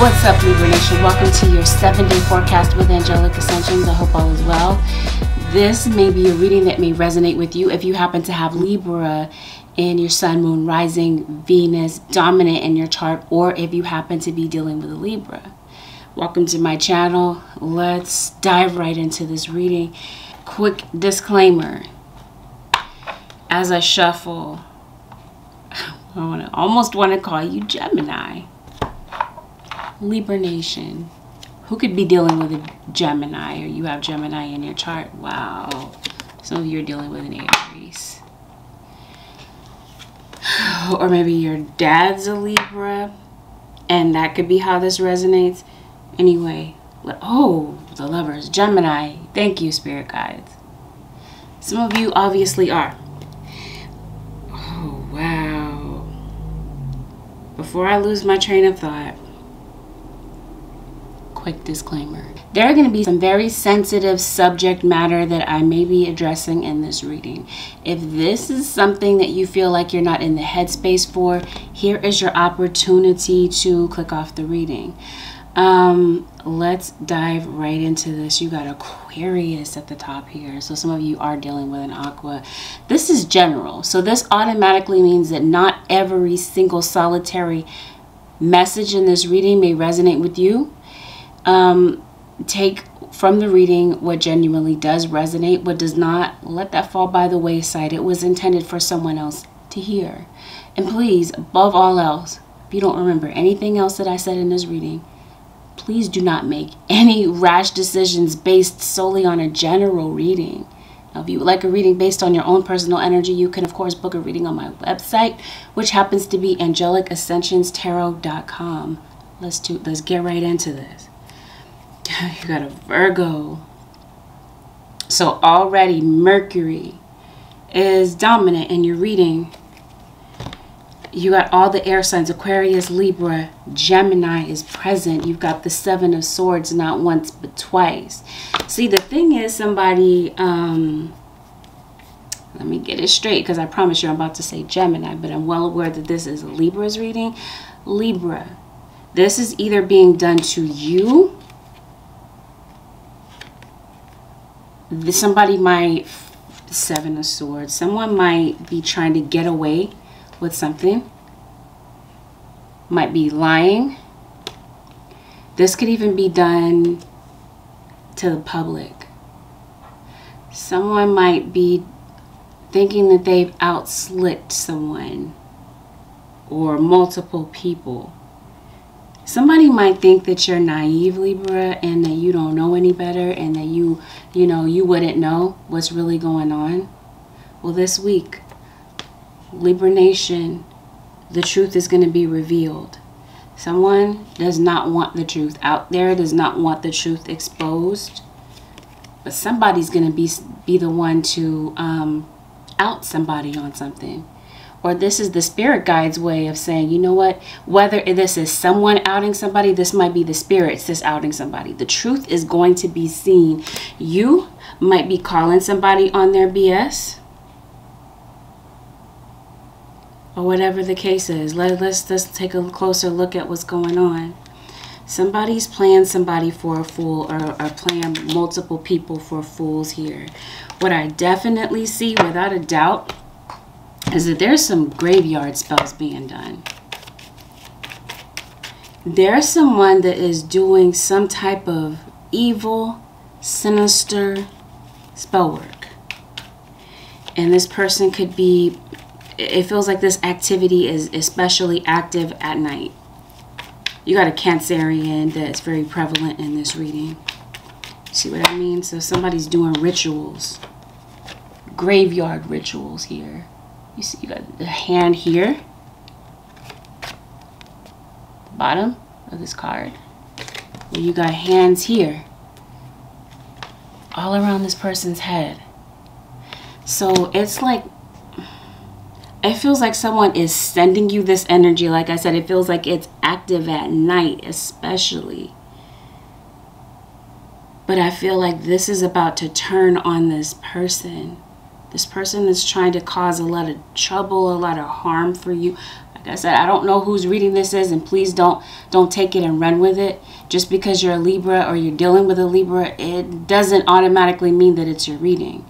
What's up, Libra Nation? Welcome to your 7-day forecast with Angelic Ascensions. I hope all is well. This may be a reading that may resonate with you if you happen to have Libra in your sun, moon, rising, Venus dominant in your chart, or if you happen to be dealing with a Libra. Welcome to my channel. Let's dive right into this reading. Quick disclaimer. As I shuffle, I almost want to call you Gemini. Libra Nation, who could be dealing with a Gemini, or you have Gemini in your chart? Wow. Some of you are dealing with an Aries. Or maybe your dad's a Libra, and that could be how this resonates. Anyway, oh, the Lovers, Gemini. Thank you, Spirit Guides. Some of you obviously are. Oh, wow. Before I lose my train of thought, quick disclaimer. There are going to be some very sensitive subject matter that I may be addressing in this reading. If this is something that you feel like you're not in the headspace for, here is your opportunity to click off the reading. Let's dive right into this. You got Aquarius at the top here. So some of you are dealing with an Aqua. This is general. So this automatically means that not every single solitary message in this reading may resonate with you. Take from the reading what genuinely does resonate, what does not, let that fall by the wayside. It was intended for someone else to hear. And please, above all else, if you don't remember anything else that I said in this reading, please do not make any rash decisions based solely on a general reading. Now, if you would like a reading based on your own personal energy, you can, of course, book a reading on my website, which happens to be AngelicAscensionsTarot.com. Let's get right into this. You got a Virgo. So already Mercury is dominant in your reading. You got all the air signs, Aquarius, Libra, Gemini is present. You've got the Seven of Swords, not once but twice. See, the thing is, somebody, let me get it straight, because I promise you I'm about to say Gemini, but I'm well aware that this is a Libra's reading. Libra, this is either being done to you. Somebody might, Seven of Swords, someone might be trying to get away with something, might be lying. This could even be done to the public. Someone might be thinking that they've outslicked someone or multiple people. Somebody might think that you're naive, Libra, and that you don't know any better, and that you wouldn't know what's really going on. Well, this week, Libra Nation, the truth is going to be revealed. Someone does not want the truth out there, does not want the truth exposed, but somebody's going to be the one to out somebody on something. Or this is the Spirit Guide's way of saying, you know what, whether this is someone outing somebody, this might be the spirits that's outing somebody. The truth is going to be seen. You might be calling somebody on their BS, or whatever the case is. Let's take a closer look at what's going on. Somebody's playing somebody for a fool, or playing multiple people for fools here. What I definitely see, without a doubt, is that there's some graveyard spells being done. There's someone that is doing some type of evil, sinister spell work. And this person could be, it feels like this activity is especially active at night. You got a Cancerian that's very prevalent in this reading. See what I mean? So somebody's doing rituals, graveyard rituals here. You see, you got the hand here, bottom of this card. And you got hands here, all around this person's head. So it's like, it feels like someone is sending you this energy. Like I said, it feels like it's active at night, especially. But I feel like this is about to turn on this person. This person is trying to cause a lot of trouble, a lot of harm for you. I Like I said, I don't know whose reading this is, and please don't take it and run with it. Just because you're a Libra or you're dealing with a Libra, it doesn't automatically mean that it's your reading.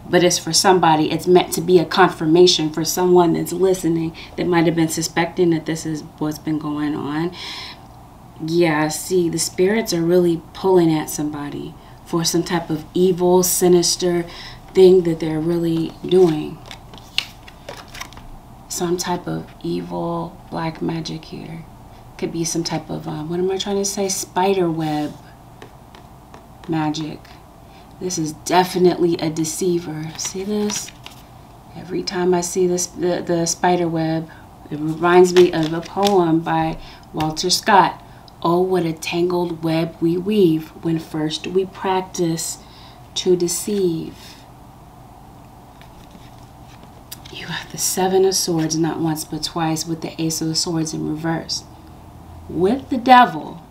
But it's for somebody. It's meant to be a confirmation for someone that's listening that might have been suspecting that this is what's been going on. Yeah, see, the spirits are really pulling at somebody for some type of evil, sinister thing that they're really doing. Some type of evil black magic here. Could be some type of, what am I trying to say? Spider web magic. This is definitely a deceiver. See this? Every time I see this, the spider web, it reminds me of a poem by Walter Scott. Oh, what a tangled web we weave when first we practice to deceive. You have the Seven of Swords, not once but twice, with the Ace of Swords in reverse. With the Devil,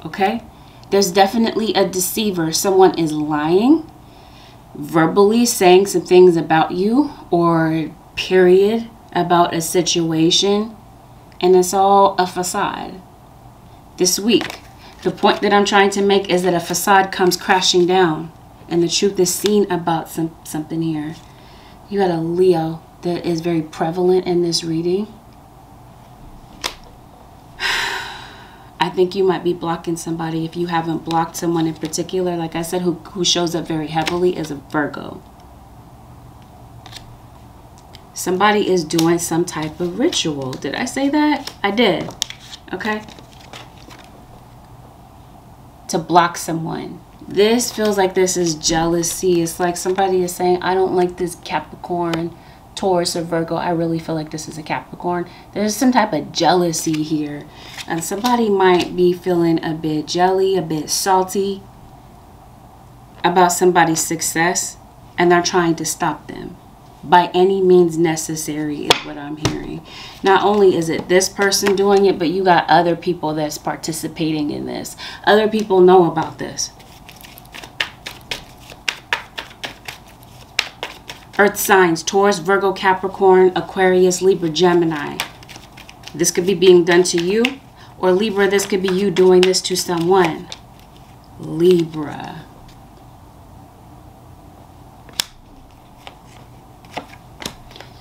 okay? There's definitely a deceiver. Someone is lying, verbally saying some things about you, or period, about a situation, and it's all a facade. This week, the point that I'm trying to make is that a facade comes crashing down, and the truth is seen about something here. You got a Leo that is very prevalent in this reading. I think you might be blocking somebody. If you haven't blocked someone in particular, like I said, who shows up very heavily is a Virgo. Somebody is doing some type of ritual. Did I say that? I did. Okay. To block someone. This feels like this is jealousy. It's like somebody is saying, I don't like this Capricorn, Taurus, or Virgo. I really feel like this is a Capricorn. There's some type of jealousy here. And somebody might be feeling a bit jelly, a bit salty about somebody's success. And they're trying to stop them. By any means necessary is what I'm hearing. Not only is it this person doing it, but you got other people that's participating in this. Other people know about this. Earth signs, Taurus, Virgo, Capricorn, Aquarius, Libra, Gemini. This could be being done to you. Or Libra, this could be you doing this to someone. Libra.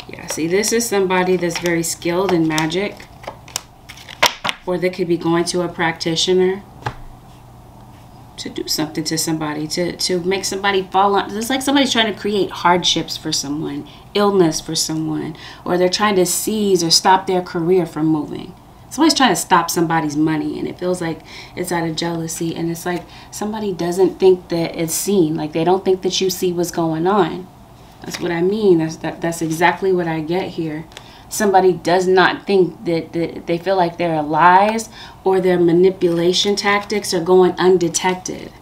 Yeah, see, this is somebody that's very skilled in magic. Or they could be going to a practitioner to do something to somebody, to make somebody fall on. It's like somebody's trying to create hardships for someone, illness for someone, or they're trying to seize or stop their career from moving. Somebody's trying to stop somebody's money, and it feels like it's out of jealousy, and it's like somebody doesn't think that it's seen, like they don't think that you see what's going on. That's what I mean. That's exactly what I get here. Somebody does not think that they feel like their lies or their manipulation tactics are going undetected.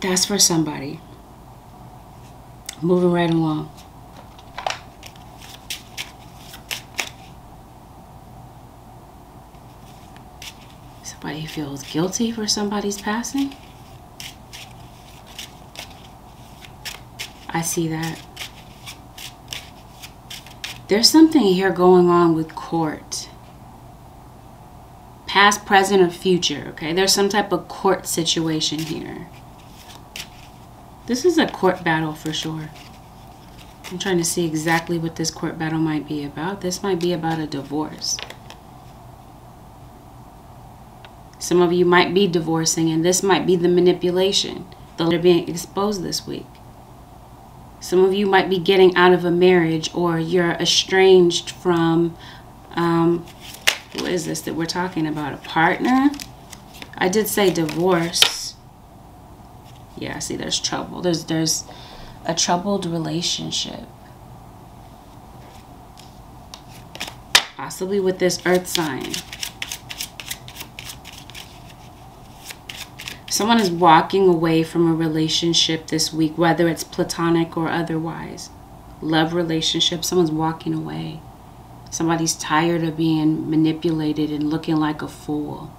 That's for somebody. Moving right along. Somebody feels guilty for somebody's passing. I see that. There's something here going on with court. Past, present, or future, okay? There's some type of court situation here. This is a court battle for sure. I'm trying to see exactly what this court battle might be about. This might be about a divorce. Some of you might be divorcing, and this might be the manipulation. They're being exposed this week. Some of you might be getting out of a marriage, or you're estranged from, what is this that we're talking about? A partner? I did say divorce. Yeah, see, there's trouble. There's a troubled relationship. Possibly with this earth sign. Someone is walking away from a relationship this week, whether it's platonic or otherwise. Love relationship, someone's walking away. Somebody's tired of being manipulated and looking like a fool.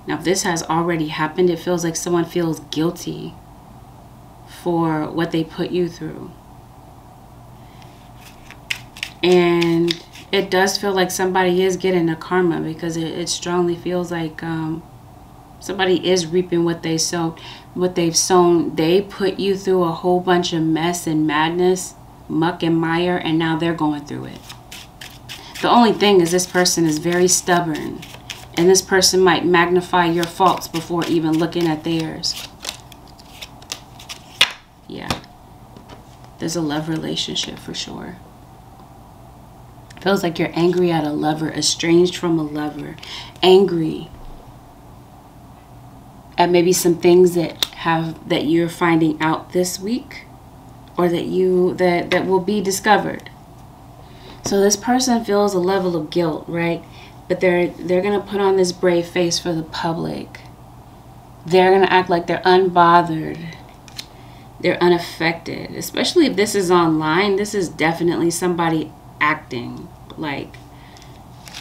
Now, if this has already happened, it feels like someone feels guilty for what they put you through. And it does feel like somebody is getting a karma, because it strongly feels like somebody is reaping what they sowed, what they've sown. They put you through a whole bunch of mess and madness, muck and mire, and now they're going through it. The only thing is, this person is very stubborn, and this person might magnify your faults before even looking at theirs. Yeah, there's a love relationship for sure. Feels like you're angry at a lover, estranged from a lover, angry at maybe some things that you're finding out this week, or that will be discovered. So this person feels a level of guilt, right? But they're gonna put on this brave face for the public. They're gonna act like they're unbothered. They're unaffected. Especially if this is online, this is definitely somebody acting like.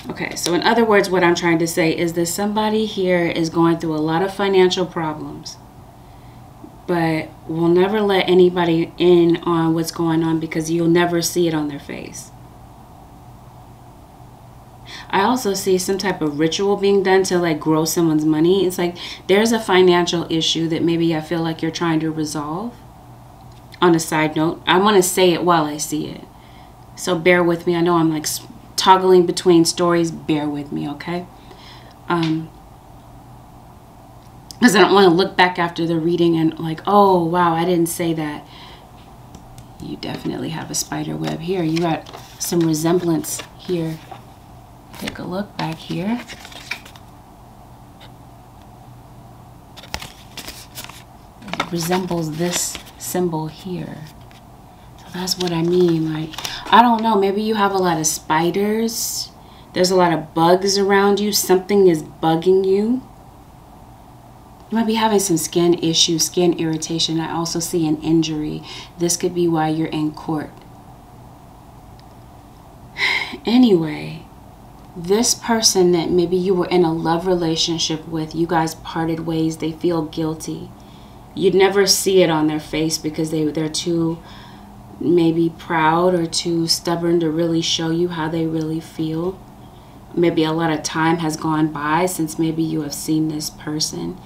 Okay, so in other words, what I'm trying to say is that somebody here is going through a lot of financial problems, but will never let anybody in on what's going on, because you'll never see it on their face. I also see some type of ritual being done to like grow someone's money. It's like there's a financial issue that maybe I feel like you're trying to resolve. On a side note, I want to say it while I see it, so bear with me. I know I'm like toggling between stories. Bear with me, okay? Because I don't want to look back after the reading and like, oh wow, I didn't say that. You definitely have a spider web here. You got some resemblance here. Take a look back here. It resembles this symbol here. So that's what I mean. Like, I don't know, maybe you have a lot of spiders. There's a lot of bugs around you. Something is bugging you. You might be having some skin issues, skin irritation. I also see an injury. This could be why you're in court. Anyway, this person that maybe you were in a love relationship with, you guys parted ways, they feel guilty. You'd never see it on their face because they're too maybe proud or too stubborn to really show you how they really feel. Maybe a lot of time has gone by since maybe you have seen this person.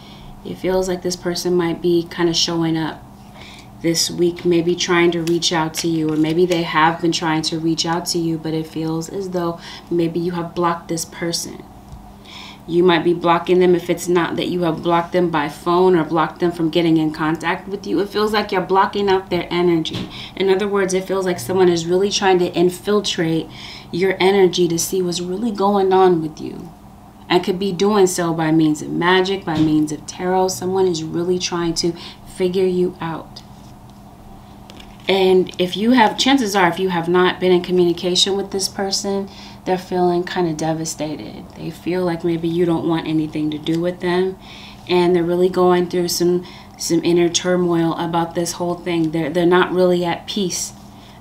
It feels like this person might be kind of showing up this week, maybe trying to reach out to you, or maybe they have been trying to reach out to you, but it feels as though maybe you have blocked this person. You might be blocking them if it's not that you have blocked them by phone or blocked them from getting in contact with you. It feels like you're blocking out their energy. In other words, it feels like someone is really trying to infiltrate your energy to see what's really going on with you. And could be doing so by means of magic, by means of tarot. Someone is really trying to figure you out. And if you have, chances are, if you have not been in communication with this person, they're feeling kind of devastated. They feel like maybe you don't want anything to do with them. And they're really going through some inner turmoil about this whole thing. They're not really at peace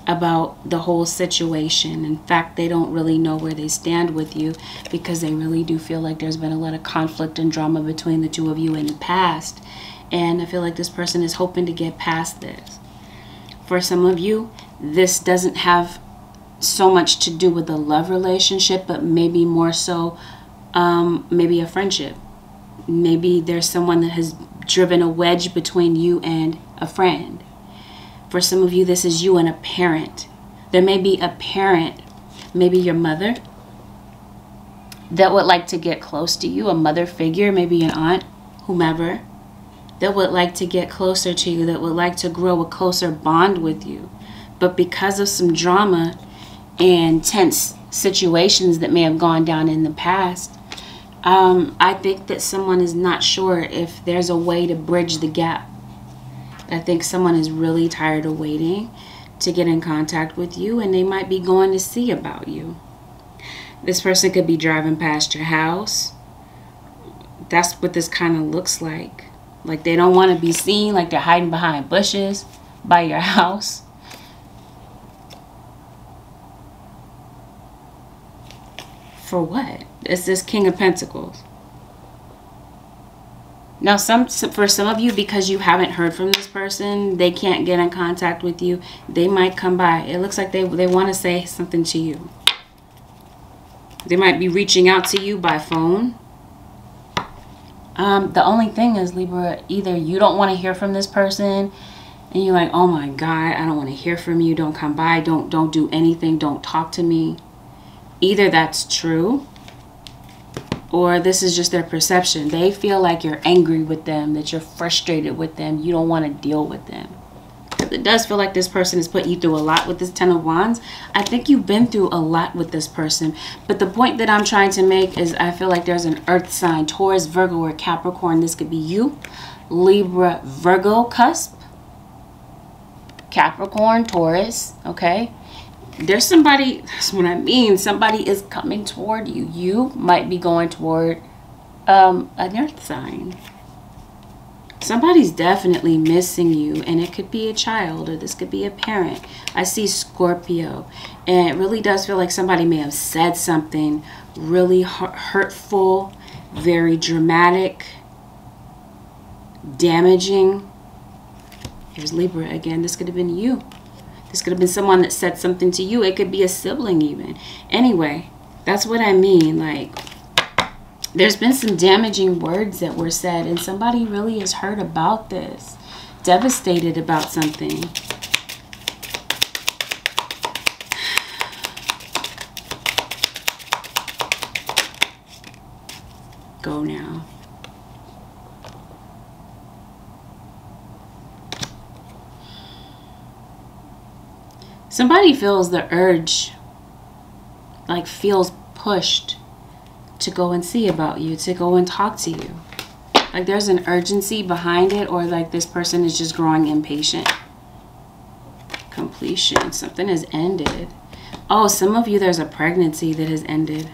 about the whole situation. In fact, they don't really know where they stand with you, because they really do feel like there's been a lot of conflict and drama between the two of you in the past. And I feel like this person is hoping to get past this. For some of you, this doesn't have so much to do with a love relationship, but maybe more so maybe a friendship. Maybe there's someone that has driven a wedge between you and a friend. For some of you, this is you and a parent. There may be a parent, maybe your mother, that would like to get close to you, a mother figure, maybe an aunt, whomever, that would like to get closer to you, that would like to grow a closer bond with you. But because of some drama and tense situations that may have gone down in the past, I think that someone is not sure if there's a way to bridge the gap. I think someone is really tired of waiting to get in contact with you, and they might be going to see about you. This person could be driving past your house. That's what this kind of looks like. Like they don't want to be seen, like they're hiding behind bushes by your house. For what? It's this King of Pentacles. Now, for some of you, because you haven't heard from this person, they can't get in contact with you. They might come by. It looks like they want to say something to you. They might be reaching out to you by phone. The only thing is, Libra, either you don't want to hear from this person and you're like, oh my God, I don't want to hear from you. Don't come by. Don't do anything. Don't talk to me. Either that's true, or this is just their perception. They feel like you're angry with them, that you're frustrated with them. You don't want to deal with them. It does feel like this person has put you through a lot with this Ten of Wands. I think you've been through a lot with this person. But the point that I'm trying to make is I feel like there's an earth sign, Taurus, Virgo, or Capricorn. This could be you, Libra, Virgo cusp, Capricorn, Taurus, okay? There's somebody, that's what I mean. Somebody is coming toward you. You might be going toward an earth sign. Somebody's definitely missing you, and it could be a child, or this could be a parent. I see Scorpio, and it really does feel like somebody may have said something really hurtful, very dramatic, damaging. Here's Libra again. This could have been you. This could have been someone that said something to you. It could be a sibling even. Anyway, that's what I mean. Like, there's been some damaging words that were said, and somebody really is hurt about this, devastated about something. Go now. Somebody feels the urge, like feels pushed to go and see about you, to go and talk to you. Like there's an urgency behind it, or like this person is just growing impatient. Completion. Something has ended. Oh, some of you, there's a pregnancy that has ended.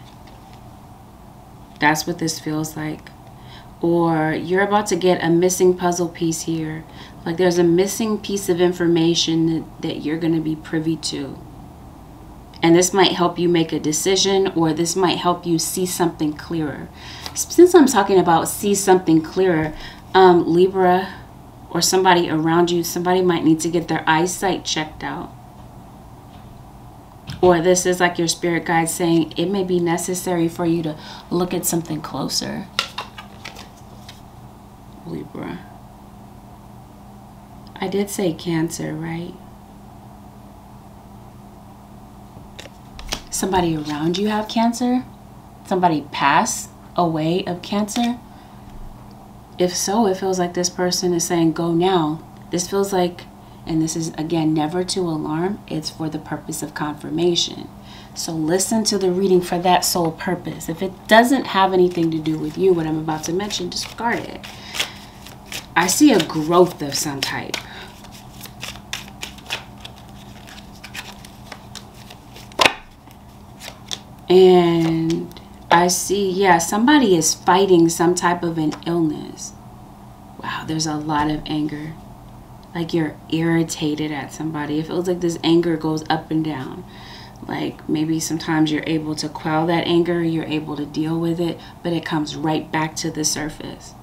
That's what this feels like. Or you're about to get a missing puzzle piece here. Like there's a missing piece of information that you're going to be privy to. And this might help you make a decision, or this might help you see something clearer. Since I'm talking about see something clearer, Libra, or somebody around you, somebody might need to get their eyesight checked out. Or this is like your spirit guide saying it may be necessary for you to look at something closer. Libra. I did say Cancer, right? Somebody around you have Cancer? Somebody pass away of Cancer? If so, it feels like this person is saying go now. This feels like, and this is again never to alarm, it's for the purpose of confirmation. So listen to the reading for that sole purpose. If it doesn't have anything to do with you, what I'm about to mention, discard it. I see a growth of some type. And I see, yeah, somebody is fighting some type of an illness. Wow, there's a lot of anger. Like you're irritated at somebody. It feels like this anger goes up and down. Like maybe sometimes you're able to quell that anger, you're able to deal with it, but it comes right back to the surface.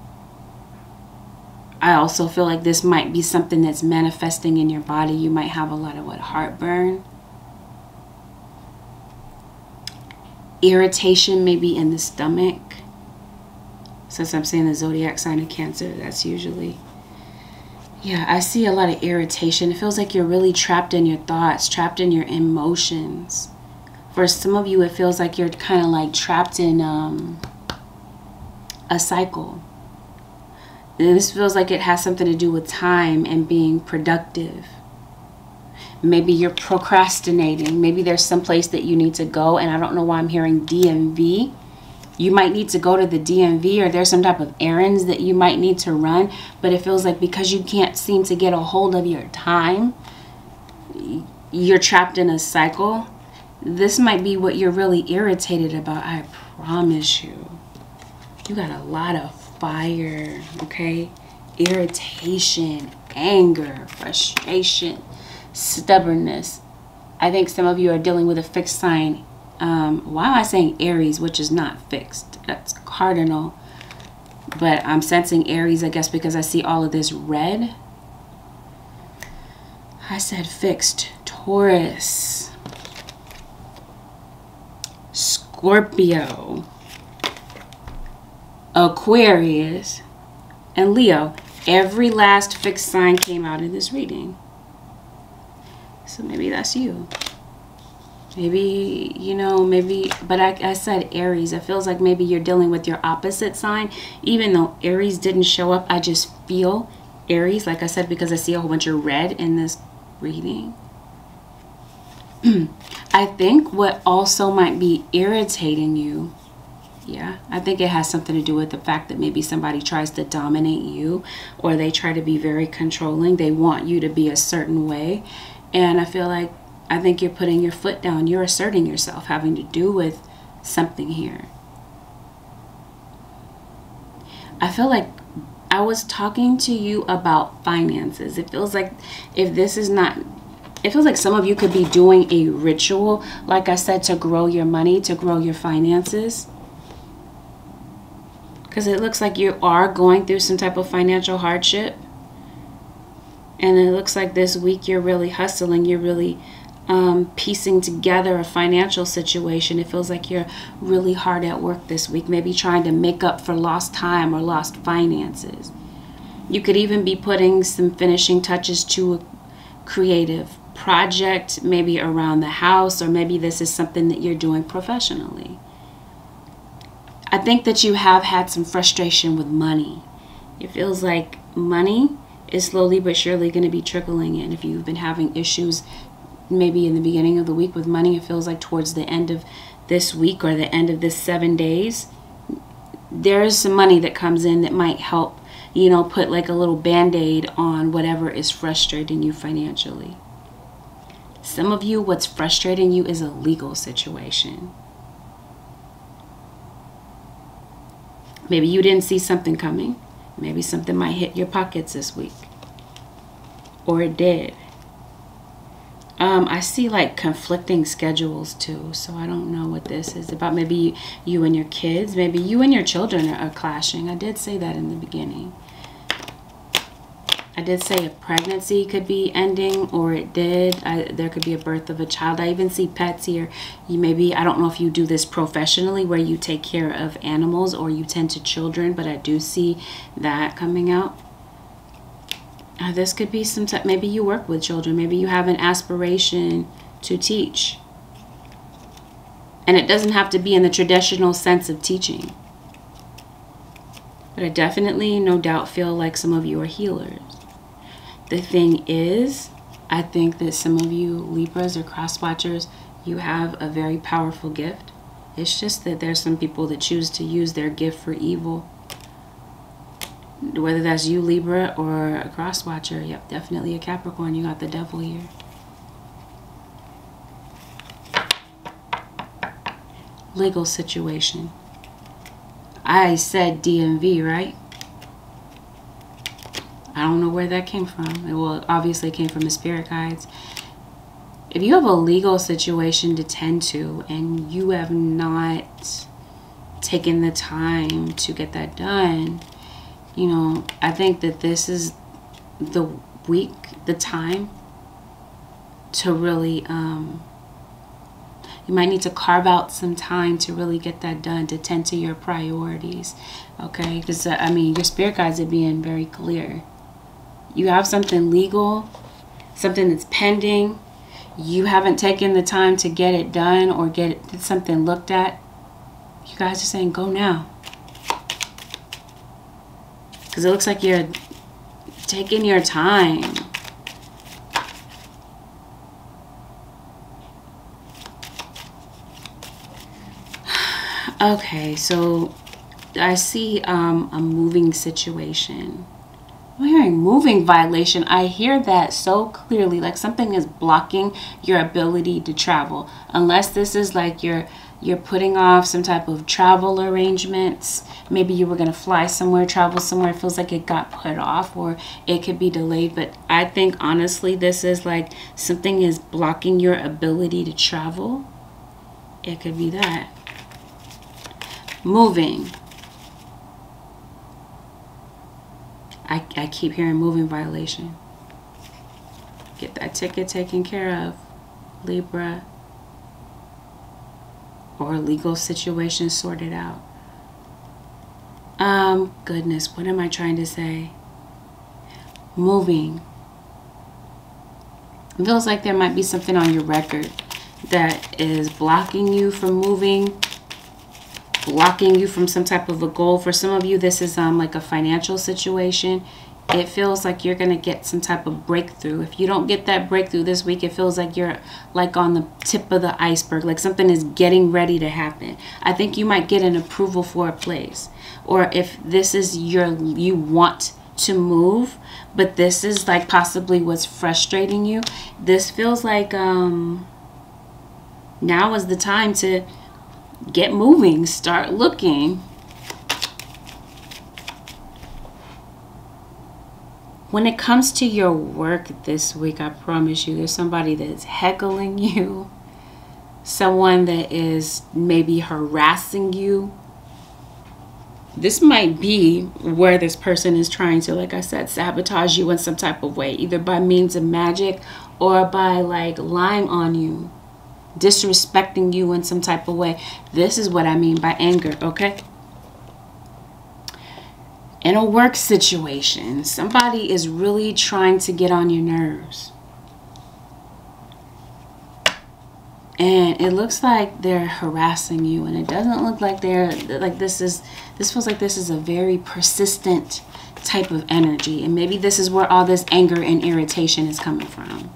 I also feel like this might be something that's manifesting in your body. You might have a lot of heartburn. Irritation maybe in the stomach. Since I'm saying the zodiac sign of Cancer, that's usually, yeah, I see a lot of irritation. It feels like you're really trapped in your thoughts, trapped in your emotions. For some of you, it feels like you're kind of like trapped in a cycle. And this feels like it has something to do with time and being productive. Maybe you're procrastinating. Maybe there's some place that you need to go, and I don't know why I'm hearing DMV. You might need to go to the DMV, or there's some type of errands that you might need to run, but it feels like because you can't seem to get a hold of your time, you're trapped in a cycle. This might be what you're really irritated about. I promise you. You got a lot of fire, okay? Irritation, anger, frustration, stubbornness. I think some of you are dealing with a fixed sign. Why am I saying Aries, which is not fixed? That's cardinal. But I'm sensing Aries, I guess, because I see all of this red. I said fixed. Taurus, Scorpio, Aquarius, and Leo. Every last fixed sign came out in this reading. So maybe that's you. Maybe, you know, maybe, but I said Aries. It feels like maybe you're dealing with your opposite sign. Even though Aries didn't show up, I just feel Aries, like I said, because I see a whole bunch of red in this reading. I think what also might be irritating you, yeah, I think it has something to do with the fact that maybe somebody tries to dominate you, or they try to be very controlling. They want you to be a certain way. And I feel like, I think you're putting your foot down. You're asserting yourself, having to do with something here. I feel like I was talking to you about finances. It feels like if this is not, it feels like some of you could be doing a ritual, like I said, to grow your money, to grow your finances. Because it looks like you are going through some type of financial hardship. And it looks like this week you're really hustling. You're really piecing together a financial situation. It feels like you're really hard at work this week, maybe trying to make up for lost time or lost finances. You could even be putting some finishing touches to a creative project, maybe around the house, or maybe this is something that you're doing professionally. I think that you have had some frustration with money. It feels like money is slowly but surely going to be trickling in. If you've been having issues maybe in the beginning of the week with money, it feels like towards the end of this week or the end of this 7 days, there is some money that comes in that might help, you know, put like a little band-aid on whatever is frustrating you financially. Some of you, what's frustrating you is a legal situation. Maybe you didn't see something coming. Maybe something might hit your pockets this week. Or it did. I see like conflicting schedules too, so I don't know what this is about. Maybe you and your kids, maybe you and your children are clashing. I did say that in the beginning. I did say a pregnancy could be ending, or it did. There could be a birth of a child. I even see pets here. You maybe, I don't know if you do this professionally where you take care of animals or you tend to children, but I do see that coming out. This could be some type, maybe you work with children. Maybe you have an aspiration to teach. And it doesn't have to be in the traditional sense of teaching. But I definitely, no doubt, feel like some of you are healers. The thing is, I think that some of you Libras or cross watchers, you have a very powerful gift. It's just that there's some people that choose to use their gift for evil. Whether that's you, Libra, or a cross watcher. Yep, definitely a Capricorn. You got the devil here. Legal situation. I said DMV, right? I don't know where that came from. Well, obviously it came from the spirit guides. If you have a legal situation to tend to and you have not taken the time to get that done, you know, I think that this is the week, the time to really, you might need to carve out some time to really get that done, to tend to your priorities, okay? Because, I mean, your spirit guides are being very clear. You have something legal, something that's pending. You haven't taken the time to get it done or get something looked at. You guys are saying, go now. Because it looks like you're taking your time. Okay, so I see a moving situation. I'm hearing moving violation. I hear that so clearly, like something is blocking your ability to travel. Unless this is like you're putting off some type of travel arrangements. Maybe you were going to fly somewhere, travel somewhere. It feels like it got put off or it could be delayed. But I think honestly this is like something is blocking your ability to travel. It could be that. Moving. I keep hearing moving violation. Get that ticket taken care of, Libra. Or legal situation sorted out. Goodness, what am I trying to say? Moving. It feels like there might be something on your record that is blocking you from moving, blocking you from some type of a goal. For some of you, this is like a financial situation. It feels like you're going to get some type of breakthrough. If you don't get that breakthrough this week, it feels like you're like on the tip of the iceberg, like something is getting ready to happen. I think you might get an approval for a place. Or if this is you want to move, but this is like possibly what's frustrating you. This feels like now is the time to get moving, start looking. When it comes to your work this week, I promise you, there's somebody that's heckling you. Someone that is maybe harassing you. This might be where this person is trying to, like I said, sabotage you in some type of way. Either by means of magic or by like lying on you. Disrespecting you in some type of way. This is what I mean by anger, okay? In a work situation, somebody is really trying to get on your nerves. And it looks like they're harassing you, and it doesn't look like they're like this feels like this is a very persistent type of energy. And maybe this is where all this anger and irritation is coming from.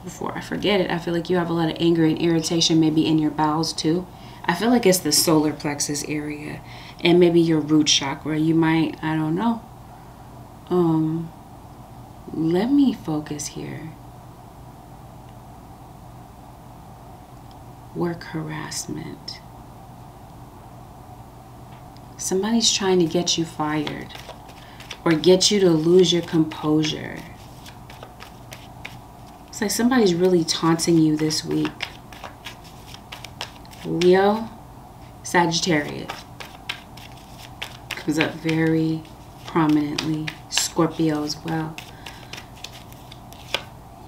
Before I forget it, I feel like you have a lot of anger and irritation maybe in your bowels too. I feel like it's the solar plexus area and maybe your root chakra. You might, I don't know. Let me focus here. Work harassment. Somebody's trying to get you fired or get you to lose your composure. It's like somebody's really taunting you this week. Leo, Sagittarius comes up very prominently. Scorpio as well.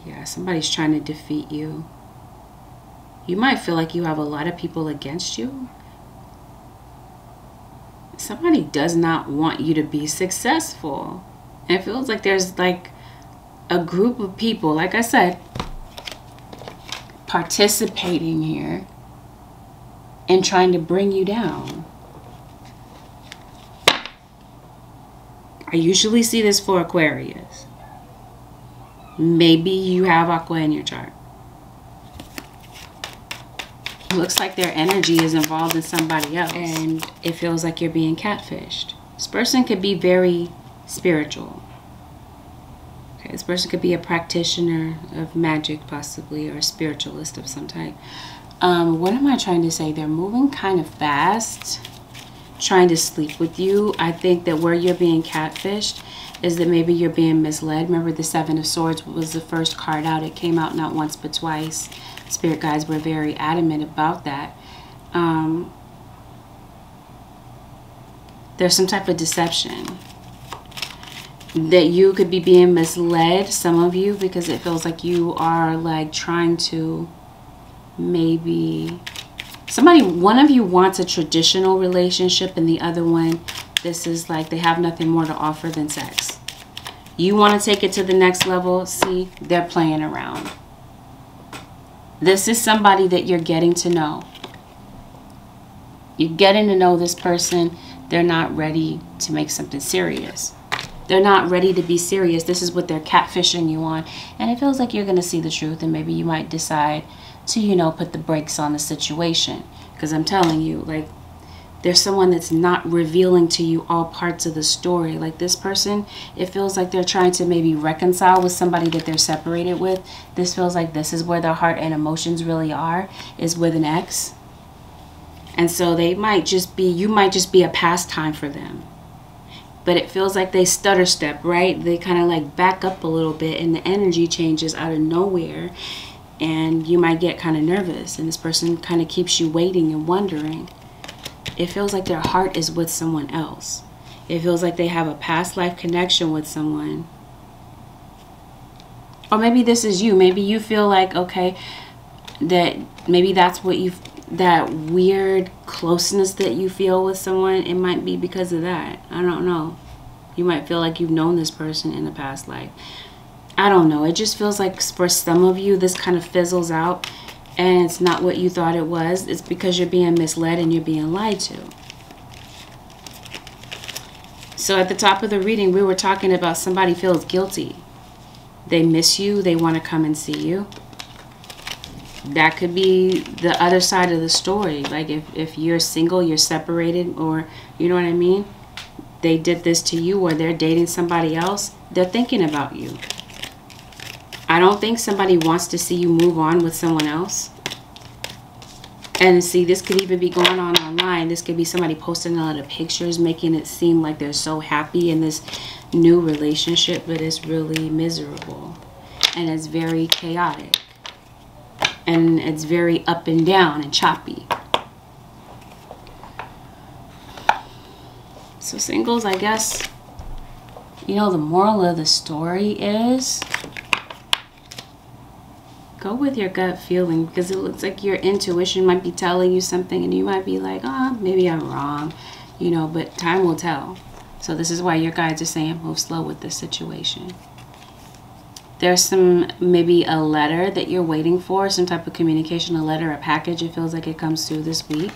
Yeah, somebody's trying to defeat you. You might feel like you have a lot of people against you. Somebody does not want you to be successful. And it feels like there's like a group of people, like I said, participating here and trying to bring you down. I usually see this for Aquarius. Maybe you have Aqua in your chart. Looks like their energy is involved in somebody else. And it feels like you're being catfished. This person could be very spiritual. Okay, this person could be a practitioner of magic possibly, or a spiritualist of some type. What am I trying to say? They're moving kind of fast, trying to sleep with you. I think that where you're being catfished is that maybe you're being misled. Remember, the Seven of Swords was the first card out. It came out not once but twice. Spirit guides were very adamant about that. There's some type of deception. That you could be being misled, some of you, because it feels like you are like trying to maybe... one of you wants a traditional relationship, and the other one, this is like they have nothing more to offer than sex. You want to take it to the next level. See, they're playing around. This is somebody that you're getting to know. You're getting to know this person. They're not ready to make something serious. They're not ready to be serious. This is what they're catfishing you on. And it feels like you're going to see the truth, and maybe you might decide to, you know, put the brakes on the situation. Because I'm telling you, like, there's someone that's not revealing to you all parts of the story. Like this person, it feels like they're trying to maybe reconcile with somebody that they're separated with. This feels like this is where their heart and emotions really are, is with an ex. And so they might just be, you might just be a pastime for them. But it feels like they stutter step, right? They kind of like back up a little bit, and the energy changes out of nowhere. And you might get kind of nervous, and this person kind of keeps you waiting and wondering. It feels like their heart is with someone else. It feels like they have a past life connection with someone. Or maybe this is you. Maybe you feel like, okay, that maybe that's what you, that weird closeness that you feel with someone, it might be because of that. I don't know. You might feel like you've known this person in a past life. I don't know. It just feels like for some of you, this kind of fizzles out and it's not what you thought it was. It's because you're being misled and you're being lied to. So at the top of the reading, we were talking about somebody feels guilty. They miss you. They want to come and see you. That could be the other side of the story. Like if you're single, you're separated, or you know what I mean? They did this to you, or they're dating somebody else. They're thinking about you. I don't think somebody wants to see you move on with someone else. And see, this could even be going on online. This could be somebody posting a lot of pictures, making it seem like they're so happy in this new relationship, but it's really miserable. And it's very chaotic. And it's very up and down and choppy. So singles, I guess, you know, the moral of the story is go with your gut feeling, because it looks like your intuition might be telling you something and you might be like, oh, maybe I'm wrong, you know, but time will tell. So this is why your guides are saying move slow with this situation. There's some, maybe a letter that you're waiting for, some type of communication, a letter, a package. It feels like it comes through this week.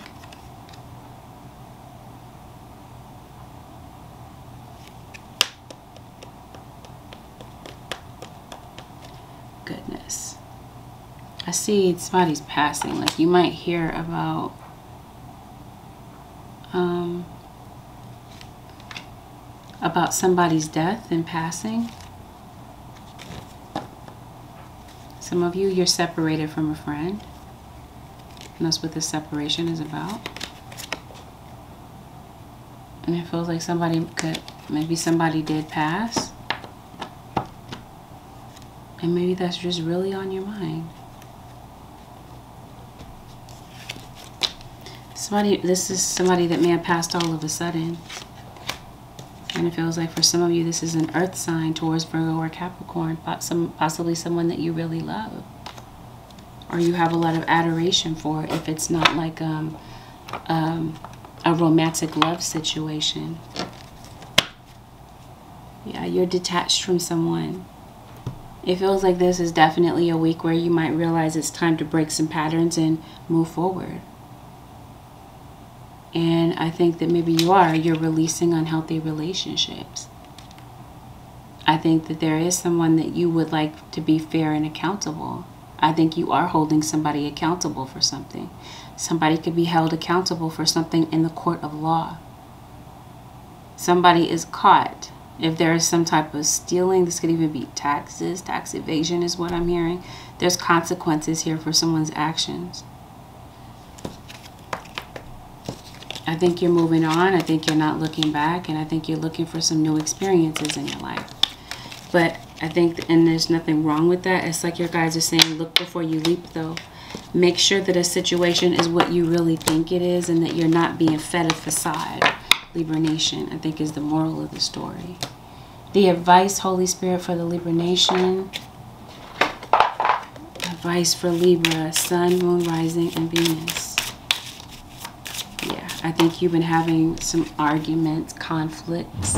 Goodness. I see somebody's passing. Like you might hear about somebody's death and passing. Some of you, you're separated from a friend. And that's what this separation is about. And it feels like somebody could, maybe somebody did pass. And maybe that's just really on your mind. This is somebody that may have passed all of a sudden. And it feels like for some of you, this is an earth sign towards Virgo or Capricorn, possibly someone that you really love. Or you have a lot of adoration for, if it's not like a romantic love situation. Yeah, you're detached from someone. It feels like this is definitely a week where you might realize it's time to break some patterns and move forward. And I think that maybe you're releasing unhealthy relationships. I think that there is someone that you would like to be fair and accountable. I think you are holding somebody accountable for something. Somebody could be held accountable for something in the court of law. Somebody is caught. If there is some type of stealing, this could even be taxes, tax evasion is what I'm hearing. There's consequences here for someone's actions. I think you're moving on. I think you're not looking back. And I think you're looking for some new experiences in your life. But I think, and there's nothing wrong with that. It's like your guides are saying, look before you leap, though. Make sure that a situation is what you really think it is and that you're not being fed a facade. Libra Nation, I think, is the moral of the story. The advice, Holy Spirit, for the Libra Nation. Advice for Libra, Sun, Moon, Rising, and Venus. Yeah, I think you've been having some arguments, conflicts,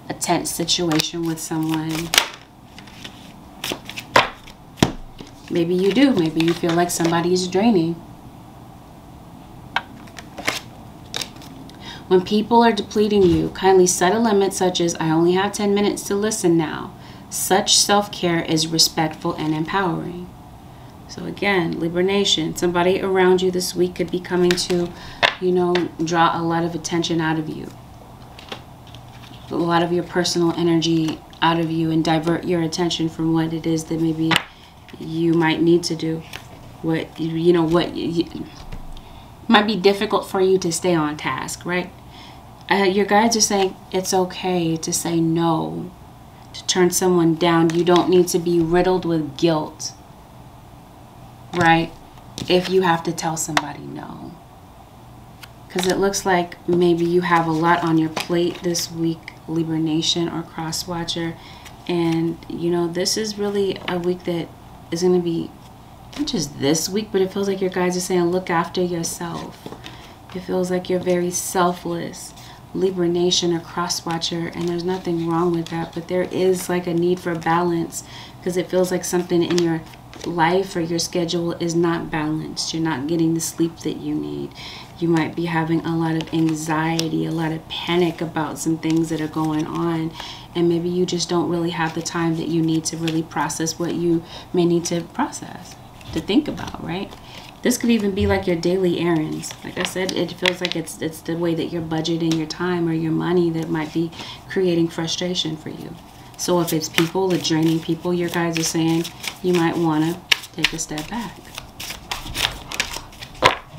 a tense situation with someone. Maybe you do. Maybe you feel like somebody's draining. When people are depleting you, kindly set a limit such as, I only have 10 minutes to listen now. Such self-care is respectful and empowering. So again, Libra Nation, somebody around you this week could be coming to, you know, draw a lot of attention out of you. A lot of your personal energy out of you and divert your attention from what it is that maybe you might need to do. What, you know, might be difficult for you to stay on task, right? Your guides are saying it's okay to say no, to turn someone down. You don't need to be riddled with guilt, right? If you have to tell somebody no. Because it looks like maybe you have a lot on your plate this week, Libra Nation or Cross Watcher. And, you know, this is really a week that is going to be, not just this week, but it feels like your guides are saying, look after yourself. It feels like you're very selfless, Libra Nation or Cross Watcher, and there's nothing wrong with that. But there is like a need for balance, because it feels like something in your life or your schedule is not balanced. You're not getting the sleep that you need. You might be having a lot of anxiety, a lot of panic about some things that are going on, and maybe you just don't really have the time that you need to really process what you may need to process, to think about, right? This could even be like your daily errands. Like I said, it feels like it's the way that you're budgeting your time or your money that might be creating frustration for you. So if it's people, the draining people, your guides are saying you might want to take a step back.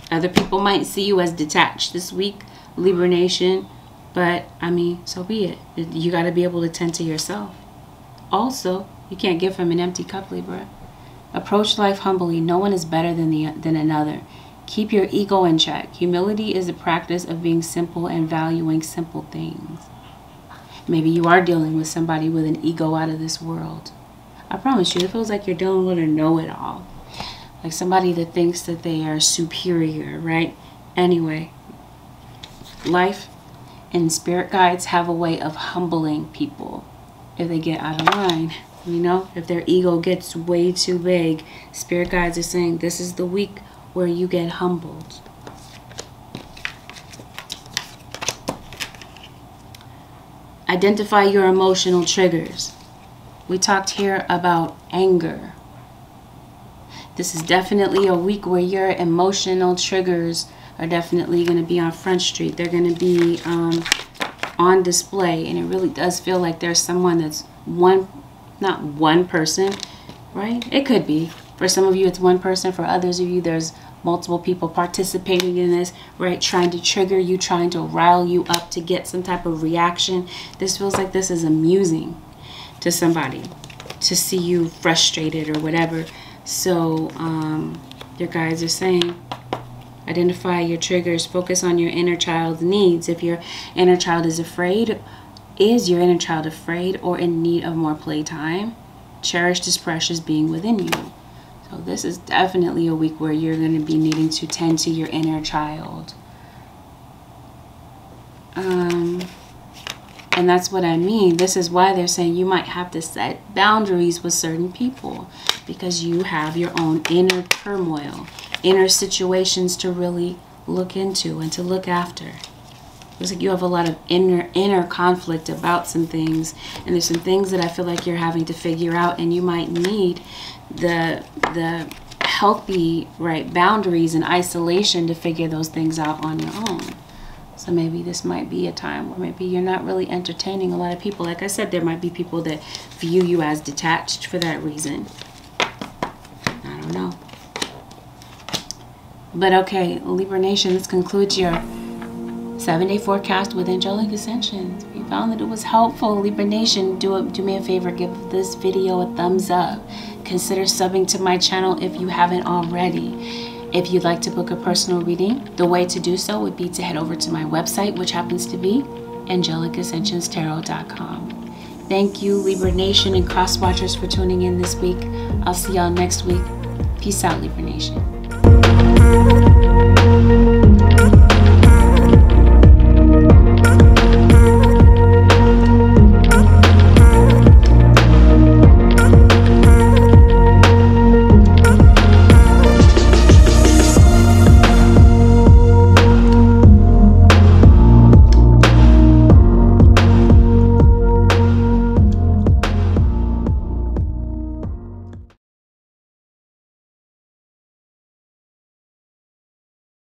Other people might see you as detached this week, Libra Nation, but I mean, so be it. You got to be able to tend to yourself. Also, you can't give from an empty cup, Libra. Approach life humbly. No one is better than another. Keep your ego in check. Humility is the practice of being simple and valuing simple things. Maybe you are dealing with somebody with an ego out of this world. I promise you, it feels like you're dealing with a know-it-all. Like somebody that thinks that they are superior, right? Anyway, life and spirit guides have a way of humbling people if they get out of line. You know, if their ego gets way too big, spirit guides are saying this is the week where you get humbled. Identify your emotional triggers. We talked here about anger. This is definitely a week where your emotional triggers are definitely going to be on Front Street. They're going to be on display. And it really does feel like there's someone that's not one person, right? It could be. For some of you, it's one person. For others of you, there's multiple people participating in this, right? Trying to trigger you, trying to rile you up to get some type of reaction. This feels like this is amusing to somebody to see you frustrated or whatever. So your guides are saying, identify your triggers, focus on your inner child's needs. If your inner child is afraid, is your inner child afraid or in need of more playtime? Cherish this precious being within you. So this is definitely a week where you're going to be needing to tend to your inner child. And that's what I mean. This is why they're saying you might have to set boundaries with certain people, because you have your own inner turmoil, inner situations to really look into and to look after. It's like you have a lot of inner conflict about some things, and there's some things that I feel like you're having to figure out, and you might need the healthy, right, boundaries and isolation to figure those things out on your own. So maybe this might be a time where maybe you're not really entertaining a lot of people. Like I said, there might be people that view you as detached for that reason. I don't know. But okay, Libra Nation, this concludes your 7-day forecast with Angelic Ascensions. If you found that it was helpful, Libra Nation, do me a favor, give this video a thumbs up. Consider subbing to my channel if you haven't already. If you'd like to book a personal reading, the way to do so would be to head over to my website, which happens to be AngelicAscensionsTarot.com. Thank you, Libra Nation and Cross Watchers, for tuning in this week. I'll see y'all next week. Peace out, Libra Nation.